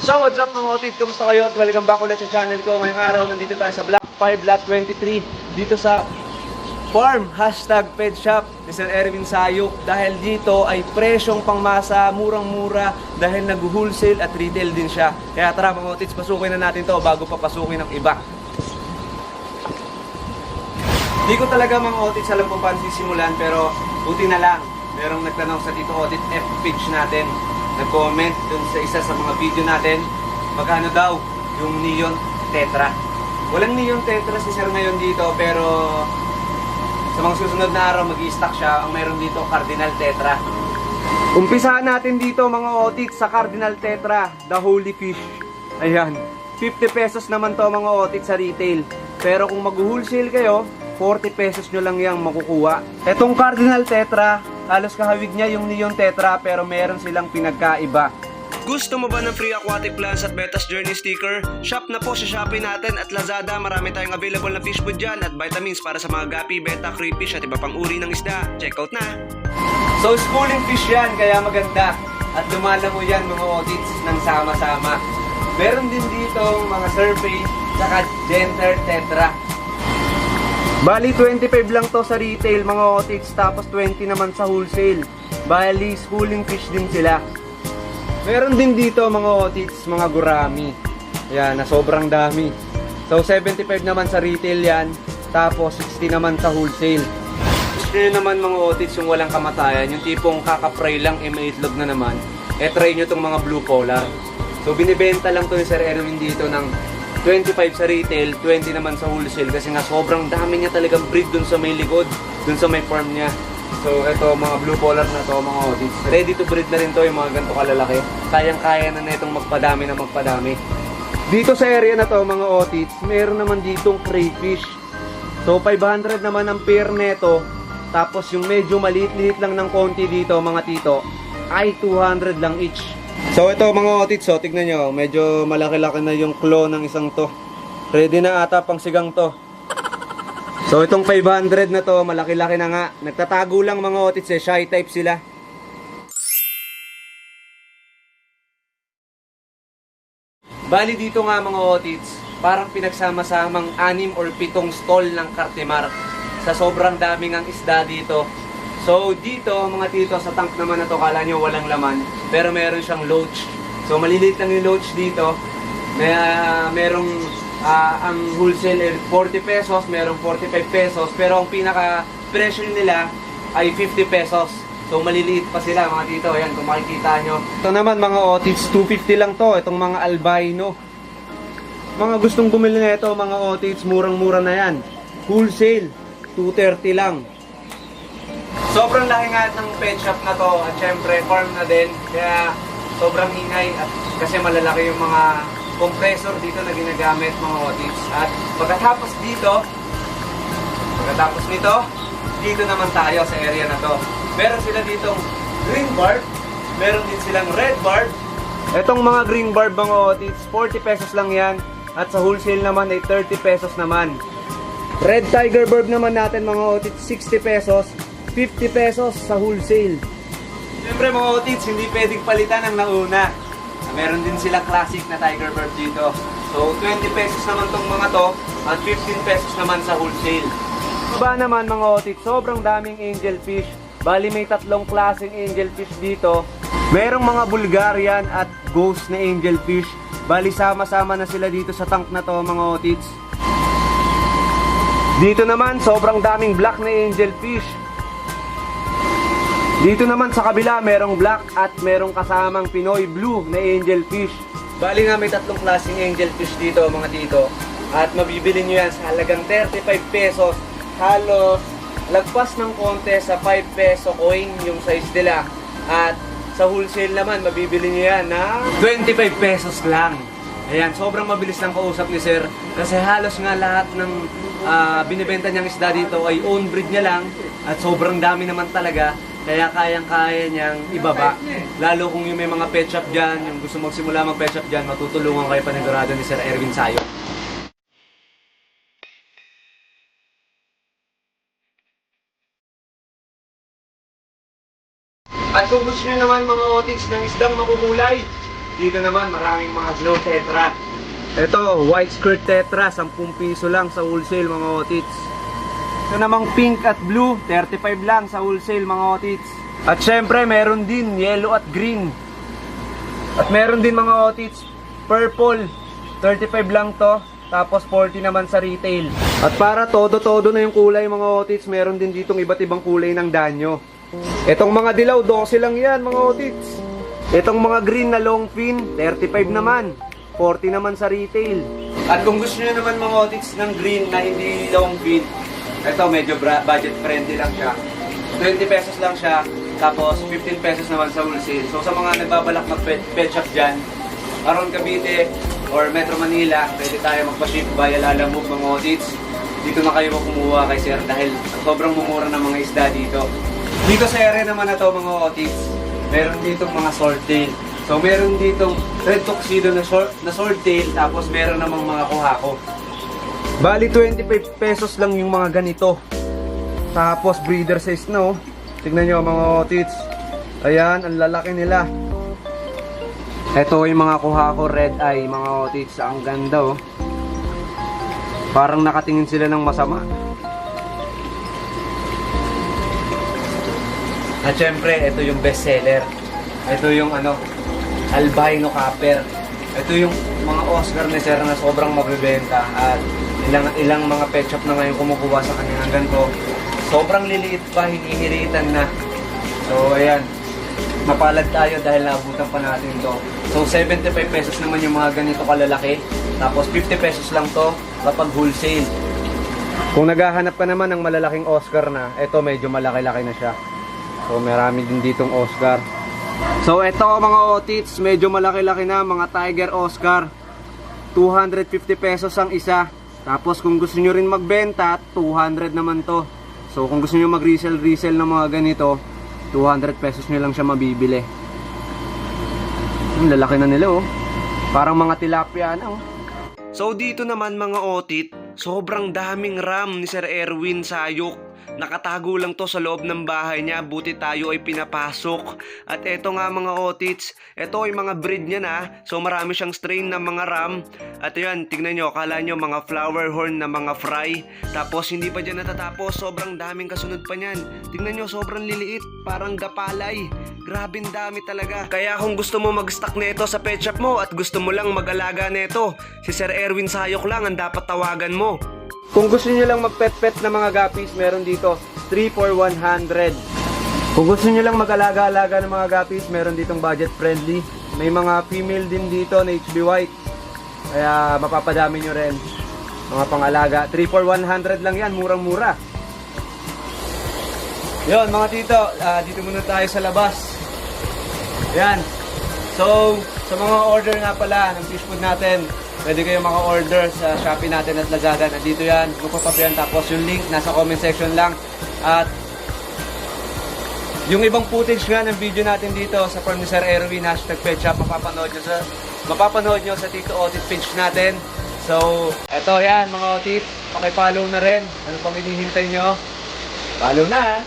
So what's up mga otit? Kumusta kayo? At welcome back ulit sa channel ko. Ngayong araw nandito tayo sa Block 5 Lot 23 dito sa farm #PedShop ni Sir Erwin Sayok. Dahil dito ay presyong pangmasa, murang-mura dahil nag-wholesale at retail din siya. Kaya tara mga otits, pasukin na natin to bago pa pasukin ng iba. Hindi ko talaga mga otits alam kung paano sisimulan, pero buti na lang merong nagtanong sa Tito Otit F page natin, nag-comment dun sa isa sa mga video natin, magkano daw yung Neon Tetra. Walang Neon Tetra si Sir ngayon dito, pero sa mga susunod na araw mag-i-stock siya. Ang mayroon dito Cardinal Tetra. Umpisahan natin dito mga otits sa Cardinal Tetra, the Holy Fish. Ayan, 50 pesos naman to mga otits sa retail. Pero kung mag-wholesale kayo, 40 pesos nyo lang yung makukuha. Etong Cardinal Tetra, halos kahawig niya yung Neon Tetra, pero meron silang pinagkaiba. Gusto mo ba ng free aquatic plants at Betas Journey sticker? Shop na po sa Shopee natin at Lazada. Marami tayong available na fish food dyan at vitamins para sa mga gapi, beta, crayfish at iba pang uri ng isda. Check out na! So schooling fish yan, kaya maganda. At lumalango yan mga otits ng sama-sama. Meron din dito mga survey saka Genter Tetra. Bali 25 lang to sa retail mga otits, tapos 20 naman sa wholesale. Bali schooling fish din sila. Meron din dito mga otits, mga gurami. Ayan, na sobrang dami. So 75 naman sa retail yan, tapos 60 naman sa wholesale. Gusto nyo naman mga otits yung walang kamatayan, yung tipong kakapray lang, may itlog na naman. Try nyo tong mga blue polar. So binibenta lang to ni Sir Erwin dito ng 25 sa retail, 20 naman sa wholesale, kasi nga sobrang dami niya talagang breed dun sa may likod, dun sa may farm niya. So ito mga blue polar na to mga otits, ready to breed na rin to, yung mga ganito kalalaki. Kayang-kaya na itong magpadami na magpadami. Dito sa area na to mga otits, meron naman ditong crayfish. So 500 naman ang pair neto, tapos yung medyo maliit-liit lang ng konti dito mga tito ay 200 lang each. So ito mga otits, so tignan nyo, medyo malaki-laki na yung claw ng isang to. Ready na ata pang sigang to. So itong 500 na to, malaki-laki na nga. Nagtatago lang mga otits eh, shy type sila. Bali dito nga mga otits, parang pinagsama-samang 6 or 7 stall ng Cartimar. Sa sobrang daming ang isda dito. So dito mga tito, sa tank naman na to, kala nyo walang laman, pero meron siyang loach. So maliliit lang yung loach dito. Merong ang wholesale 40 pesos, merong 45 pesos, pero ang pinaka presyo nila ay 50 pesos. So maliliit pa sila mga tito, ayan kung makikita nyo. Ito naman mga otits, 250 lang to, itong mga albino. Mga gustong bumili na ito mga otits, murang-mura na yan. Wholesale, 230 lang. Sobrang laki nga ng pet shop na to, at syempre farm na din, kaya sobrang ingay at kasi malalaki yung mga compressor dito na ginagamit mga otits. At pagkatapos nito, dito naman tayo sa area na to. Meron sila ditong green barb, meron din silang red barb. Etong mga green barb mga otits, 40 pesos lang yan, at sa wholesale naman ay 30 pesos naman. Red tiger barb naman natin mga otits, 60 pesos. 50 pesos sa wholesale. Siyempre mga otits, hindi pwedeng palitan ang nauna. Meron din sila classic na tiger barb dito. So 20 pesos naman tong mga to, at 15 pesos naman sa wholesale. Baba naman mga otits, sobrang daming angel fish. Bali may 3 klaseng angel fish dito. Merong mga Bulgarian at ghost na angel fish. Bali sama-sama na sila dito sa tank na to mga otits. Dito naman sobrang daming black na angel fish. Dito naman sa kabila, merong black at merong kasamang Pinoy blue na angel fish. Bali nga may 3 klaseng angel fish dito mga tito. At mabibili nyo yan sa halagang 35 pesos. Halos lagpas ng konti sa 5 peso coin yung size nila. At sa wholesale naman, mabibili nyo yan na 25 pesos lang. Ayan, sobrang mabilis lang kausap ni Sir. Kasi halos nga lahat ng binibenta niyang isda dito ay own breed niya lang. At sobrang dami naman talaga. Kaya kayang-kaya niyang ibaba. Lalo kung yung may mga pet shop dyan, yung gusto magsimula mag-pet shop dyan, matutulungan kayo panigurado ni Sir Erwin Sayok. At kung gusto nyo naman mga otits ng isdang makukulay, Dito naman, maraming mga glow tetra. Ito, white skirt tetra, 10 piso lang sa wholesale mga otits. Ito namang pink at blue, 35 lang sa wholesale mga otits. At syempre, meron din yellow at green. At meron din mga otits, purple, 35 lang to. Tapos 40 naman sa retail. At para todo-todo na yung kulay mga otits, meron din ditong iba't ibang kulay ng danyo. Itong mga dilaw, 12 lang yan mga otits. Itong mga green na long fin, 35 naman. 40 naman sa retail. At kung gusto nyo naman mga otits ng green na hindi long fin, ito medyo budget friendly lang siya. 20 pesos lang siya. Tapos 15 pesos naman sa wholesale. So sa mga nagbabalak mag-pet shop dyan, around Cavite or Metro Manila, pwede tayo magpa-ship via Lalamove mga otits. Dito na kayo kumuha kay sir dahil sobrang mumura ng mga isda dito. Dito sa area naman na to mga otits, meron ditong mga swordtail. So meron ditong red tuxedo na swordtail, tapos meron namang mga kuhako. Bali 25 pesos lang yung mga ganito. Tapos breeder size na oh. Tignan nyo mga otits. Ayan, ang lalaki nila. Ito yung mga kuhako red eye mga otits. Ang ganda oh. Parang nakatingin sila ng masama. At syempre, ito yung best seller. Ito yung albino copper. Ito yung mga Oscar ni sir na sobrang mabibenta. At ilang mga pet shop na ngayon kumukuha sa kanya ng ganito. Sobrang liliit pa, hinihiritan na. So ayan, mapalad tayo dahil naabutan pa natin to. So 75 pesos naman yung mga ganito kalalaki. Tapos 50 pesos lang to kapag wholesale. Kung naghahanap ka naman ng malalaking Oscar na, ito medyo malaki-laki na siya. So marami din ditong Oscar. So ito mga otits, medyo malaki-laki na, mga Tiger Oscar. 250 pesos ang isa. Tapos kung gusto nyo rin magbenta, 200 naman to. So kung gusto nyo mag-resell ng mga ganito, 200 pesos nyo lang siya mabibili. Ang lalaki na nila oh. Parang mga tilapia na oh. So dito naman mga otit, sobrang daming ram ni Sir Erwin Sayok. Nakatago lang to sa loob ng bahay niya, buti tayo ay pinapasok. At eto nga mga otits, eto ay mga breed niya na. So marami siyang strain ng mga ram. At yan, tignan nyo, akala nyo mga flower horn na mga fry. Tapos hindi pa dyan natatapos, sobrang daming kasunod pa niyan. Tignan nyo, sobrang liliit, parang gapalay. Grabe dami talaga. Kaya kung gusto mo mag-stock nito sa pet shop mo at gusto mo lang mag-alaga nito, si Sir Erwin Sayok lang ang dapat tawagan mo. Kung gusto niyo lang magpet-pet na mga guppies, meron dito 3 for 100. Kung gusto niyo lang mag-alaga-alaga ng mga guppies, meron ditong budget friendly. May mga female din dito na HB White. Kaya mapapadami nyo rin mga pang-alaga. 3 for 100 lang yan, murang-mura. Yon mga tito, dito muna tayo sa labas. Yan. So, sa mga order nga pala ng fish food natin, pwede kayo maka-order sa Shopee natin at Lazada. Nandito yan, lupapap yan. Tapos yung link nasa comment section lang. At yung ibang footage nga ng video natin dito sa Farm ni Sir Erwin, #petshop, mapapanood nyo sa Tito Otit page natin. So, eto yan mga otit, pakipollow na rin. Ano pang hinihintay nyo? Follow na ha!